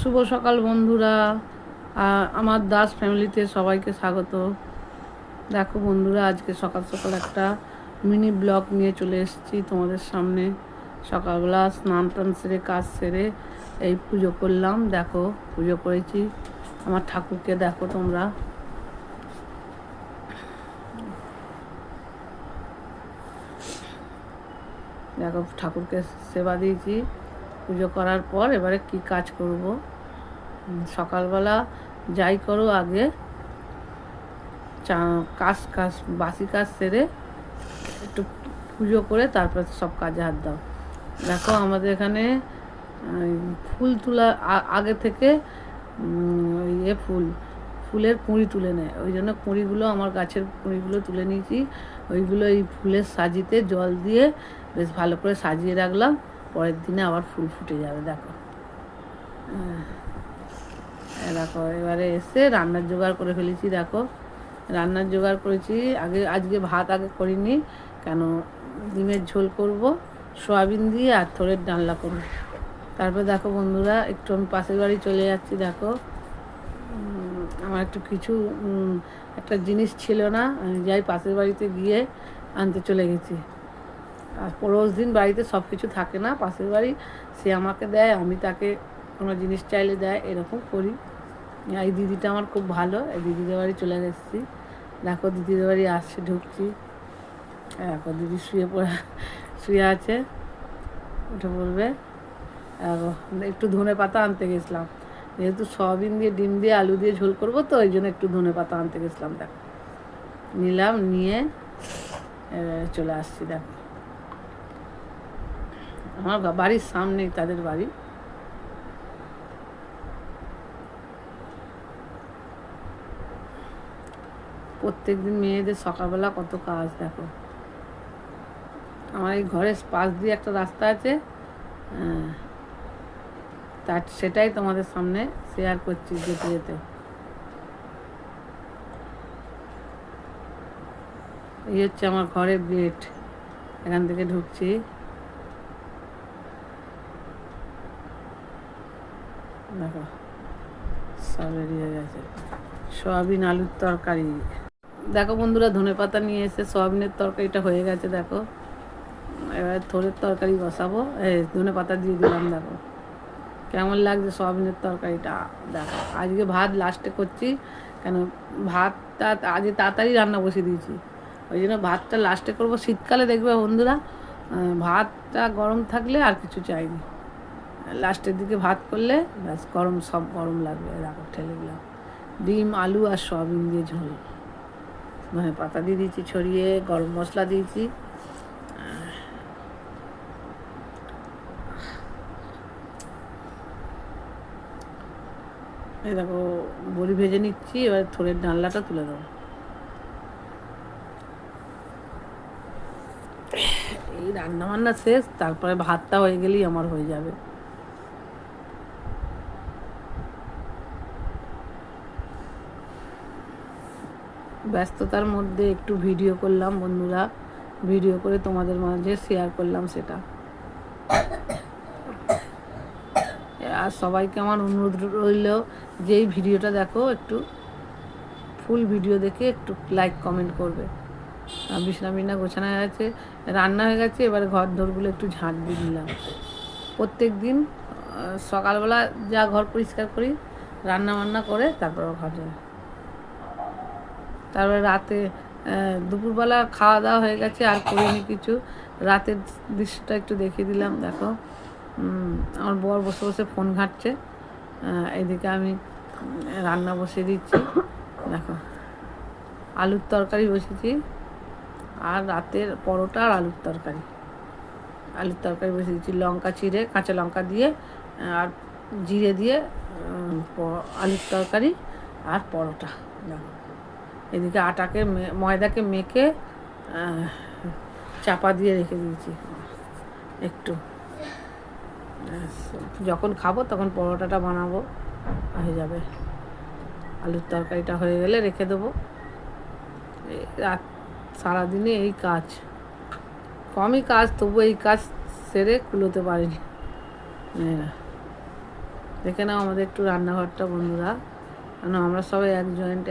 শুভ সকাল বন্ধুরা, আমার দাস ফ্যামিলিতে সবাইকে স্বাগত। দেখো বন্ধুরা, আজকে সকাল সকাল একটা মিনি ব্লগ নিয়ে চলে এসেছি তোমাদের সামনে। সকালবেলা স্নান টান সেরে কাজ সেরে এই পুজো করলাম। দেখো পুজো করেছি, আমার ঠাকুরকে দেখো তোমরা। দেখো ঠাকুরকে সেবা দিয়েছি। পুজো করার পর এবারে কি কাজ করব। সকালবেলা যাই করো আগে কাজ বাসি কাজ সেরে একটু পুজো করে তারপর সব কাজে হাত দাও। দেখো আমাদের এখানে ফুল তোলা আগে থেকে ফুলের কুঁড়ি তুলে নেয়, ওই জন্য কুঁড়িগুলো আমার গাছের কুঁড়িগুলো তুলে নিয়েছি। ওইগুলো এই ফুলের সাজিতে জল দিয়ে বেশ ভালো করে সাজিয়ে রাখলাম, পরের দিনে আবার ফুল ফুটে যাবে। দেখো দেখো এবারে এসে রান্নার জোগাড় করে ফেলেছি। দেখো রান্নার জোগাড় করেছি। আজকে ভাত করিনি, কেন ডিমের ঝোল করব সয়াবিন দিয়ে, আর থোড়ের ডালনা করব। তারপর দেখো বন্ধুরা, একটু আমি পাশের বাড়ি চলে যাচ্ছি। দেখো আমার একটা জিনিস ছিল না, আমি যাই পাশের বাড়িতে গিয়ে আনতে চলে গেছি। আর রোজ দিন বাড়িতে সব কিছু থাকে না, পাশের বাড়ি সে আমাকে দেয়, আমি তাকে কোনো জিনিস চাইলে দেয়, এরকম করি। এই দিদিটা আমার খুব ভালো, এই দিদিদের বাড়ি চলে এসেছি। দেখো দিদিদের বাড়ি আসছে, ঢুকছি। দেখো দিদি শুয়ে আছে, উঠে বলবে। একটু ধনে পাতা আনতে গেছিলাম, যেহেতু সয়াবিন দিয়ে ডিম দিয়ে আলু দিয়ে ঝোল করবো, তো ওই জন্য একটু ধনে পাতা আনতে গেছিলাম। দেখো নিলাম, নিয়ে চলে আসছি। দেখো আমার বাড়ির সামনেই তাদের বাড়ি। প্রত্যেক দিন মেয়েদের সকালবেলা কত কাজ। দেখো আমার এই ঘরের পাশ দিয়ে একটা রাস্তা আছে, সেটাই তোমাদের সামনে শেয়ার করছি যেতে যেতে। এই হচ্ছে আমার ঘরের গেট, এখান থেকে ঢুকছি। দেখো সব রেডি হয়ে গেছে, সয়াবিন আলুর তরকারি। দেখো বন্ধুরা, ধনে পাতা নিয়ে এসে সয়াবিনের তরকারিটা হয়ে গেছে। দেখো এবার থোড়ের তরকারি বসাবো, ধনে পাতা দিয়ে দিলাম। দেখো কেমন লাগছে সয়াবিনের তরকারিটা। দেখো আজকে ভাত লাস্টে করছি, কেন ভাতটা আজকে তাড়াতাড়ি রান্না বসিয়ে দিয়েছি, ওই জন্য ভাতটা লাস্টে করবো। শীতকালে দেখবে বন্ধুরা, ভাতটা গরম থাকলে আর কিছু চাইনি, লাস্টের দিকে ভাত করলে ব্যাস সব গরম লাগবে। দেখো ঠেলে দিলাম ডিম আলু আর সয়াবিন দিয়ে ঝোল, ধনে পাতা দিয়ে দিয়েছি ছড়িয়ে, গরম মশলা দিয়েছি। এই দেখো বড়ি ভেজে নিচ্ছি, এবার থোড়ের ডালনাটা তুলে দেবো। এই রান্না বান্না শেষ, তারপরে ভাতটা হয়ে গেলেই আমার হয়ে যাবে। ব্যস্ততার মধ্যে একটু ভিডিও করলাম বন্ধুরা, ভিডিও করে তোমাদের মাঝে শেয়ার করলাম সেটা। আর সবাইকে আমার অনুরোধ রইল যে এই ভিডিওটা দেখো, একটু ফুল ভিডিও দেখে একটু লাইক কমেন্ট করবে। বিছনা বিছনা গোছানো হয়ে গেছে, রান্না হয়ে গেছে, এবারে ঘর দোরগুলো একটু ঝাঁট দিয়ে দিলাম। প্রত্যেক দিন সকালবেলা যা ঘর পরিষ্কার করি, রান্না বান্না করে তারপর ঘর যাই। তারপরে রাতে দুপুরবেলা খাওয়া দাওয়া হয়ে গেছে, আর করিনি কিছু। রাতের দৃশ্যটা একটু দেখিয়ে দিলাম। দেখো আমার বর বসে বসে ফোন ঘাঁটছে, এদিকে আমি রান্না বসিয়ে দিচ্ছি। দেখো আলুর তরকারি বসেছি, আর রাতের পরোটা আর আলুর তরকারি বসিয়ে দিচ্ছি। লঙ্কা চিড়ে, কাঁচা লঙ্কা দিয়ে আর জিরে দিয়ে আলুর তরকারি আর পরোটা। দেখো এদিকে ময়দাকে মেখে চাপা দিয়ে রেখে দিয়েছি একটু, যখন খাবো তখন পরোটাটা বানাবো, হয়ে যাবে। আলুর তরকারিটা হয়ে গেলে রেখে দেবো। রাত সারাদিনে এই কাজ, কমই কাজ, তবু এই কাজ সেরে কুলোতে পারিনি। দেখে নাও আমাদের একটু রান্নাঘরটা বন্ধুরা, কেন আমরা সবাই এক জয়েন্টে